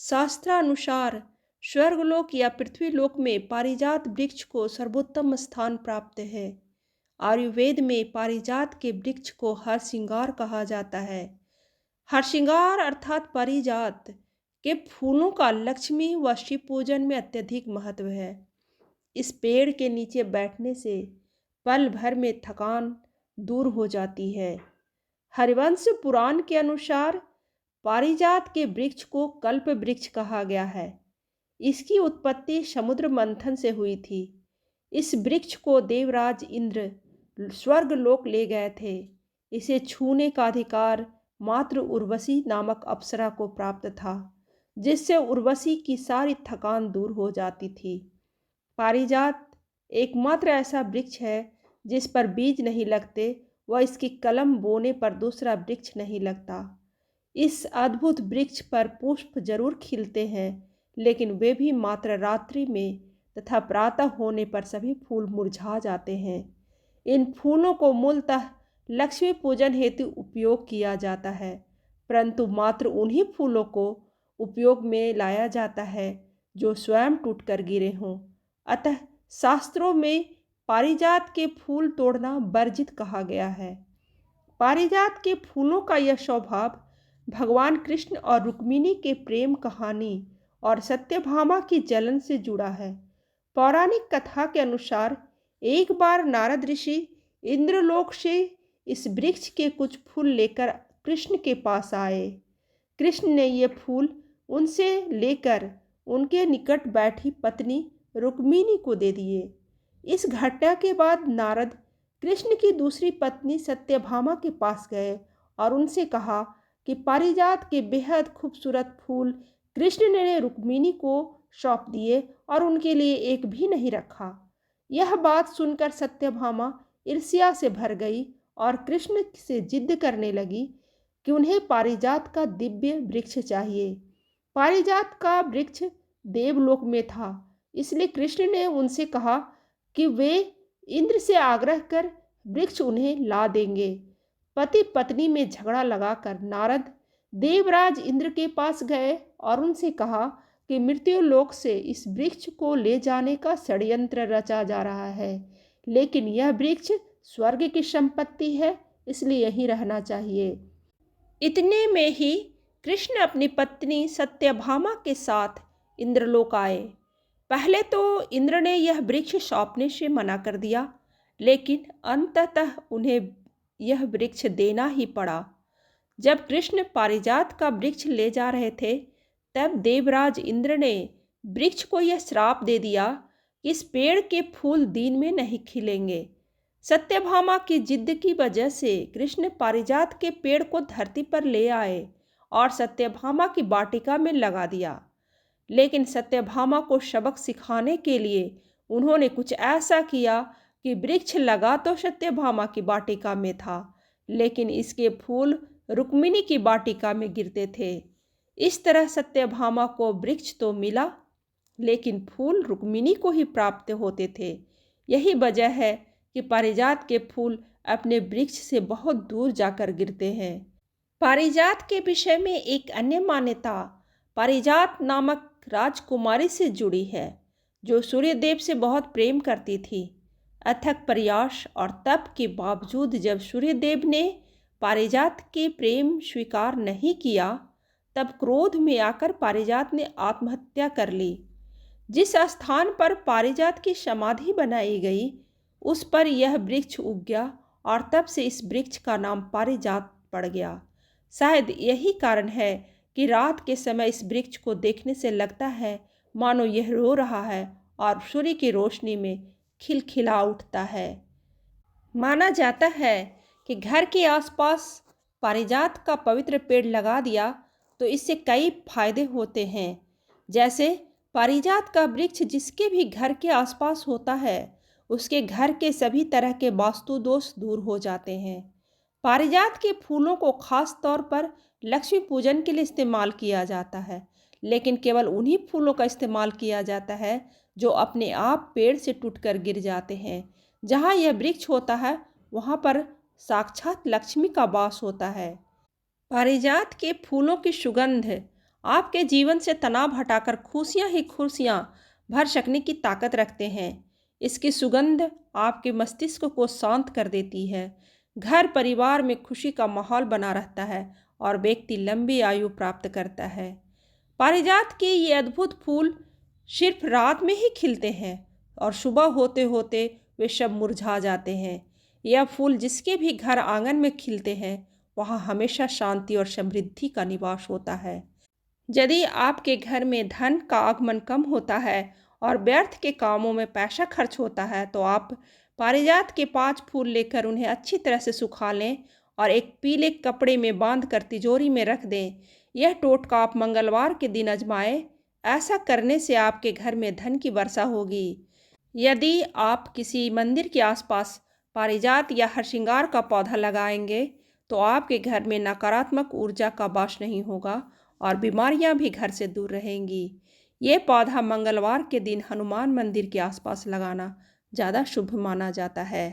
शास्त्रानुसार स्वर्गलोक या पृथ्वीलोक में पारिजात वृक्ष को सर्वोत्तम स्थान प्राप्त है। आयुर्वेद में पारिजात के वृक्ष को हरसिंगार कहा जाता है। हरसिंगार अर्थात पारिजात के फूलों का लक्ष्मी व शिव पूजन में अत्यधिक महत्व है। इस पेड़ के नीचे बैठने से पल भर में थकान दूर हो जाती है। हरिवंश पुराण के अनुसार पारिजात के वृक्ष को कल्प वृक्ष कहा गया है। इसकी उत्पत्ति समुद्र मंथन से हुई थी। इस वृक्ष को देवराज इंद्र स्वर्गलोक ले गए थे। इसे छूने का अधिकार मात्र उर्वशी नामक अप्सरा को प्राप्त था, जिससे उर्वशी की सारी थकान दूर हो जाती थी। पारिजात एकमात्र ऐसा वृक्ष है जिस पर बीज नहीं लगते व इसकी कलम बोने पर दूसरा वृक्ष नहीं लगता। इस अद्भुत वृक्ष पर पुष्प जरूर खिलते हैं, लेकिन वे भी मात्र रात्रि में तथा प्रातः होने पर सभी फूल मुरझा जाते हैं। इन फूलों को मूलतः लक्ष्मी पूजन हेतु उपयोग किया जाता है, परंतु मात्र उन्हीं फूलों को उपयोग में लाया जाता है जो स्वयं टूटकर गिरे हों। अतः शास्त्रों में पारिजात के फूल तोड़ना वर्जित कहा गया है। पारिजात के फूलों का यह स्वभाव भगवान कृष्ण और रुक्मिणी के प्रेम कहानी और सत्यभामा की जलन से जुड़ा है। पौराणिक कथा के अनुसार एक बार नारद ऋषि इंद्रलोक से इस वृक्ष के कुछ फूल लेकर कृष्ण के पास आए। कृष्ण ने ये फूल उनसे लेकर उनके निकट बैठी पत्नी रुक्मिणी को दे दिए। इस घटना के बाद नारद कृष्ण की दूसरी पत्नी सत्यभामा के पास गए और उनसे कहा कि पारिजात के बेहद खूबसूरत फूल कृष्ण ने रुक्मिणी को सौंप दिए और उनके लिए एक भी नहीं रखा। यह बात सुनकर सत्यभामा ईर्ष्या से भर गई और कृष्ण से जिद करने लगी कि उन्हें पारिजात का दिव्य वृक्ष चाहिए। पारिजात का वृक्ष देवलोक में था, इसलिए कृष्ण ने उनसे कहा कि वे इंद्र से आग्रह कर वृक्ष उन्हें ला देंगे। पति पत्नी में झगड़ा लगाकर नारद देवराज इंद्र के पास गए और उनसे कहा कि मृत्युलोक से इस वृक्ष को ले जाने का षड्यंत्र रचा जा रहा है, लेकिन यह वृक्ष स्वर्ग की संपत्ति है, इसलिए यहीं रहना चाहिए। इतने में ही कृष्ण अपनी पत्नी सत्यभामा के साथ इंद्रलोक आए। पहले तो इंद्र ने यह वृक्ष सौंपने से मना कर दिया, लेकिन अंततः उन्हें यह वृक्ष देना ही पड़ा। जब कृष्ण पारिजात का वृक्ष ले जा रहे थे, तब देवराज इंद्र ने वृक्ष को यह श्राप दे दिया कि इस पेड़ के फूल दिन में नहीं खिलेंगे। सत्यभामा की जिद की वजह से कृष्ण पारिजात के पेड़ को धरती पर ले आए और सत्यभामा की वाटिका में लगा दिया। लेकिन सत्यभामा को सबक सिखाने के लिए उन्होंने कुछ ऐसा किया कि वृक्ष लगा तो सत्यभामा की वाटिका में था, लेकिन इसके फूल रुक्मिणी की वाटिका में गिरते थे। इस तरह सत्यभामा को वृक्ष तो मिला, लेकिन फूल रुक्मिणी को ही प्राप्त होते थे। यही वजह है कि पारिजात के फूल अपने वृक्ष से बहुत दूर जाकर गिरते हैं। पारिजात के विषय में एक अन्य मान्यता पारिजात नामक राजकुमारी से जुड़ी है, जो सूर्यदेव से बहुत प्रेम करती थी। अथक प्रयास और तप के बावजूद जब सूर्यदेव ने पारिजात के प्रेम स्वीकार नहीं किया, तब क्रोध में आकर पारिजात ने आत्महत्या कर ली। जिस स्थान पर पारिजात की समाधि बनाई गई, उस पर यह वृक्ष उग गया और तब से इस वृक्ष का नाम पारिजात पड़ गया। शायद यही कारण है कि रात के समय इस वृक्ष को देखने से लगता है मानो यह रो रहा है और सूर्य की रोशनी में खिलखिला उठता है। माना जाता है कि घर के आसपास पारिजात का पवित्र पेड़ लगा दिया तो इससे कई फायदे होते हैं। जैसे पारिजात का वृक्ष जिसके भी घर के आसपास होता है, उसके घर के सभी तरह के वास्तु दोष दूर हो जाते हैं। पारिजात के फूलों को खास तौर पर लक्ष्मी पूजन के लिए इस्तेमाल किया जाता है, लेकिन केवल उन्हीं फूलों का इस्तेमाल किया जाता है जो अपने आप पेड़ से टूटकर गिर जाते हैं। जहाँ यह वृक्ष होता है, वहाँ पर साक्षात लक्ष्मी का वास होता है। पारिजात के फूलों की सुगंध आपके जीवन से तनाव हटाकर खुशियाँ ही खुशियाँ भर सकने की ताकत रखते हैं। इसकी सुगंध आपके मस्तिष्क को शांत कर देती है। घर परिवार में खुशी का माहौल बना रहता है और व्यक्ति लंबी आयु प्राप्त करता है। पारिजात के ये अद्भुत फूल सिर्फ रात में ही खिलते हैं और सुबह होते होते वे सब मुरझा जाते हैं। यह फूल जिसके भी घर आंगन में खिलते हैं वहाँ हमेशा शांति और समृद्धि का निवास होता है। यदि आपके घर में धन का आगमन कम होता है और व्यर्थ के कामों में पैसा खर्च होता है तो आप पारिजात के 5 फूल लेकर उन्हें अच्छी तरह से सुखा लें और एक पीले कपड़े में बांध कर तिजोरी में रख दें। यह टोटका आप मंगलवार के दिन आजमाएं। ऐसा करने से आपके घर में धन की वर्षा होगी। यदि आप किसी मंदिर के आसपास पारिजात या हरसिंगार का पौधा लगाएंगे तो आपके घर में नकारात्मक ऊर्जा का वास नहीं होगा और बीमारियां भी घर से दूर रहेंगी। ये पौधा मंगलवार के दिन हनुमान मंदिर के आसपास लगाना ज़्यादा शुभ माना जाता है।